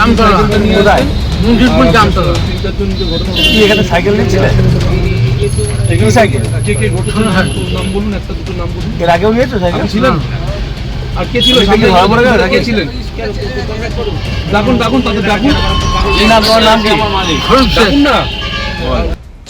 জামতলা কোথায়? মুন্সিরপুর জামতলা। কি এখানে সাইকেল নিচ্ছিলে? কি সাইকেল? এর আগেও নিয়েছো সাইকেল? ছিলেন আর কে ছিল? সামনে ধরা পড়ে গেল? কে ছিলেন? ডাকুন তাদের ডাকুন। কি নাম, তোমার নাম কি? ডাকুন না।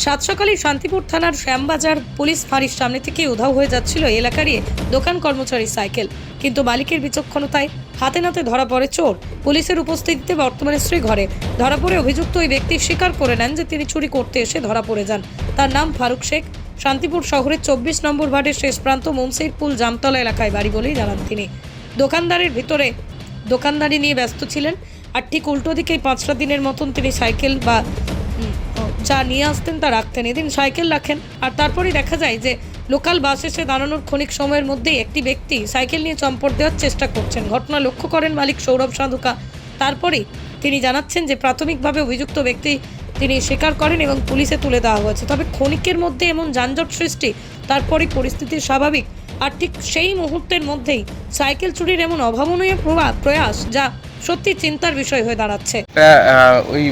সাত সকালে শান্তিপুর থানার শ্যামবাজার পুলিশ ফাঁড়ির সামনে থেকে উধাও হয়ে যাচ্ছিল এলাকারই দোকান কর্মচারী সাইকেল, কিন্তু মালিকের বিচক্ষণতায় হাতে নাতে ধরা পড়ে চোর। পুলিশের উপস্থিতিতে বর্তমানে স্ত্রী ঘরে ধরা পড়ে অভিযুক্ত ওই ব্যক্তি স্বীকার করে নেন যে তিনি চুরি করতে এসে ধরা পড়ে যান। তার নাম ফারুক শেখ। শান্তিপুর শহরের 24 নম্বর ওয়ার্ডের শেষ প্রান্ত মুন্সিরপুর জামতলা এলাকায় বাড়ি বলেই জানান তিনি। দোকানদারের ভিতরে দোকানদারি নিয়ে ব্যস্ত ছিলেন, আর ঠিক উল্টো দিকেই 5টা দিনের মতন তিনি সাইকেল বা যা নিয়ে আসতেন তা রাখতেন। এদিন সাইকেল রাখেন, আর তারপরেই দেখা যায় যে লোকাল বাস এসে দাঁড়ানোর ক্ষণিক সময়ের মধ্যেই একটি ব্যক্তি সাইকেল নিয়ে চম্পট দেওয়ার চেষ্টা করছেন। ঘটনা লক্ষ্য করেন মালিক সৌরভ সাধুকা। তারপরেই তিনি জানাচ্ছেন যে প্রাথমিকভাবে অভিযুক্ত ব্যক্তি তিনি স্বীকার করেন এবং পুলিশে তুলে দেওয়া হয়েছে। তবে ক্ষণিকের মধ্যে এমন যানজট সৃষ্টি, তারপরেই পরিস্থিতি স্বাভাবিক, আর ঠিক সেই মুহূর্তের মধ্যেই সাইকেল চুরির এমন অভাবনীয় প্রয়াস যা সত্যি চিন্তার বিষয় হয়ে দাঁড়াচ্ছে। ওই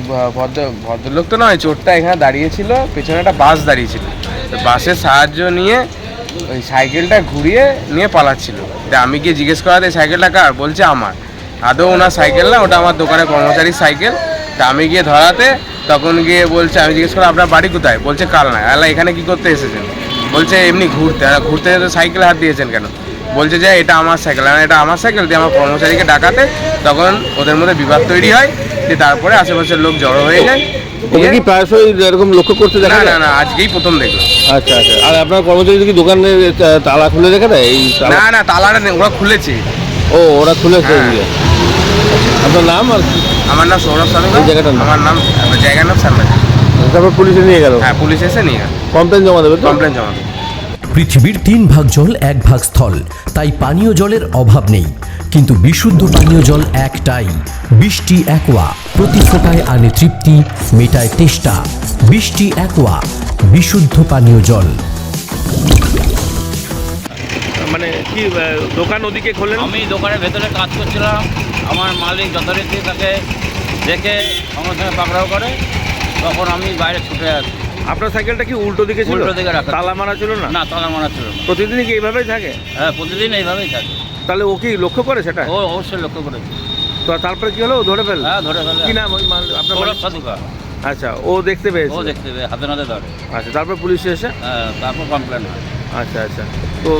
ভদ্রলোক তো নয়, চোরটা এখানে দাঁড়িয়েছিল, পেছনে একটা বাস দাঁড়িয়েছিল, বাসের সাহায্য নিয়ে ওই সাইকেলটা ঘুরিয়ে নিয়ে পালাচ্ছিল। আমি গিয়ে জিজ্ঞেস করাতে সাইকেলটা কার, বলছে আমার। আদৌ ওনার সাইকেল না, ওটা আমার দোকানের কর্মচারীর সাইকেল। তা আমি গিয়ে ধরাতে তখন গিয়ে বলছে, আমি জিজ্ঞেস করি আপনার বাড়ি কোথায়, বলছে কালনা। এখানে কি করতে এসেছেন, বলছে এমনি ঘুরতে। ঘুরতে যেতে সাইকেলে হাত দিয়েছেন কেন, বলছে যে এটা আমার সাইকেল। এটা আমার সাইকেল দিয়ে আমার কর্মচারীকে ডাকাতে তখন ওদের মধ্যে বিবাদ তৈরি হয়, যে তারপরে আশেপাশের লোক জড়ো হয়ে যায়। ওকে কি প্রায়শই এরকম লক্ষ্য করতে দেখা যায়? না, আজকেই প্রথম দেখলাম। আচ্ছা। আর আপনার কর্মচারী কি দোকানে তালা খুলে রেখে দেয়? এই না, তালাটা নেই, ওরা খুলেছে। ও, ওরা খুলেছে। হ্যাঁ। আপনার নাম আর কি? আমার নাম সৌরভ সাধুকা। জায়গাটার নাম? আমার জায়গার নাম শ্যামবাজার। তারপর পুলিশে নিয়ে গেল? হ্যাঁ, পুলিশ এসে নিয়ে গেল। কমপ্লেন জমা দেবে? কমপ্লেন জমা দেবে। পৃথিবীর 3 ভাগ জল 1 ভাগ স্থল, তাই পানীয় জলের অভাব নেই। কিন্তু বিশুদ্ধ পানীয় জল একটাই, বৃষ্টি অ্যাকোয়া। প্রতি ফোঁটায় আনে তৃপ্তি, মেটায় তেষ্টা। বৃষ্টি অ্যাকোয়া, বিশুদ্ধ পানীয় জল। মানে কি দোকান ওদিকে খোলেন? আমি দোকানের ভেতরে কাজ করছিলাম, আমার মালিক যথারীতি তাকে দেখে সঙ্গে সঙ্গে পাকড়াও করে, তখন আমি বাইরে ছুটে আসি। আপনার সাইকেলটা কি উল্টো দিকে ছিল? উল্টো দিকে রাখা। তালা মারা ছিল না? না, তালা মারা ছিল না। প্রতিদিনই কি এইভাবেই থাকে? হ্যাঁ, প্রতিদিন এইভাবেই থাকে। তাহলে ও কি লক্ষ্য করে সেটা? ও অবশ্যই লক্ষ্য করেছে। তো তারপরে কি হলো, ও ধরে ফেলল? হ্যাঁ, ধরে ফেলে। কি নাম ওই আপনার? সৌরভ সাধুকা। আচ্ছা, ও দেখতে পেয়েছে? ও দেখতে পেয়ে হাতে নাতে ধরে। আচ্ছা, তারপর পুলিশ এসে? হ্যাঁ, তারপর কমপ্লেন হয়। আচ্ছা। তো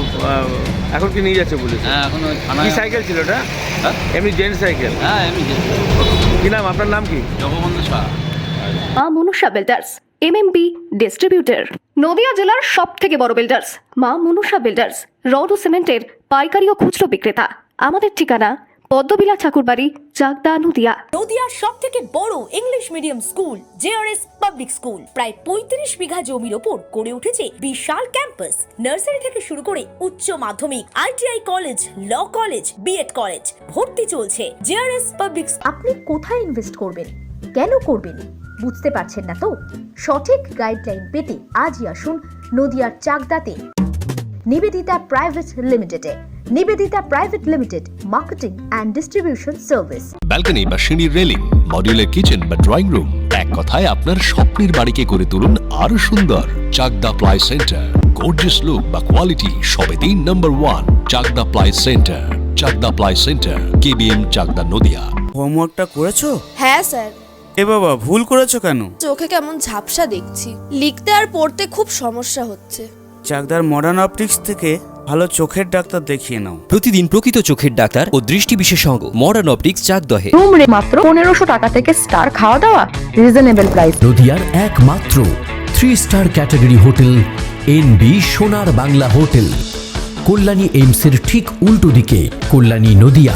এখন কি নিয়ে যাচ্ছে পুলিশ? হ্যাঁ, এখন ওই কি থানায়। সাইকেল ছিল এটা? হ্যাঁ? এমনি জেন্টস সাইকেল? হ্যাঁ, এমনি কি নাম, আপনার নাম কি? জগবন্ধু শাহ। মা Manusha builders, MMB distributor, Nadia জেলার সব থেকে বড় বিল্ডার্স। মা মনুষা বিল্ডার্স, রড ও সিমেন্টের পাইকারি ও খুচরো বিক্রেতা। আমাদের ঠিকানা পদ্মবিলা ঠাকুরবাড়ি, চাকদা, নদিয়া। নদিয়ার সব থেকে বড় English medium school JRS public school প্রায় 35 বিঘা জমির ওপর গড়ে উঠেছে বিশাল ক্যাম্পাস। নার্সারি থেকে শুরু করে উচ্চ মাধ্যমিক, ITI college, law college, BEd college ভর্তি চলছে। JRS public. আপনি কোথায় ইনভেস্ট করবেন, কেন করবেন বুঝতে পারছেন না তো? সঠিক গাইডলাইন পেতে আজই আসুন নদিয়ার চাকদাতে নিবেদিতা প্রাইভেট লিমিটেডে। Nivedita private limited, marketing and distribution service. Balcony বা সিঁড়ির রেলিং, মডিউলার কিচেন বা ড্রয়িং রুম, এক কথায় আপনার স্বপ্নের বাড়িকে করে তুলুন আরো সুন্দর। Chakdah ply centre, gorgeous look বা কোয়ালিটি সবে 3 number 1 Chakdah ply centre. Chakdah ply centre, KBM, Chakdah, Nadia. হোমওয়ার্কটা করেছো? হ্যাঁ স্যার। এ বাবা, ভুল করেছো কেন? চোখে কেমন ঝাপসা দেখছি, লিখতে আর পড়তে খুব সমস্যা হচ্ছে। চাকদার মডার্ন অপটিক্স থেকে ভালো চোখের ডাক্তার দেখিয়ে নাও। প্রতিদিন প্রকৃত চোখের ডাক্তার ও দৃষ্টি বিশেষজ্ঞ মডার্ন অপটিক্স, চাকদহে। রুম রে মাত্র 1500 টাকা থেকে স্টার খাওয়া দাওয়া, রিজনেবল প্রাইস। নদিয়ার একমাত্র 3 স্টার ক্যাটাগরি হোটেল এনবি সোনার বাংলা হোটেল, কল্যাণী এইমসের ঠিক উল্টো দিকে, কল্যাণী, নদিয়া।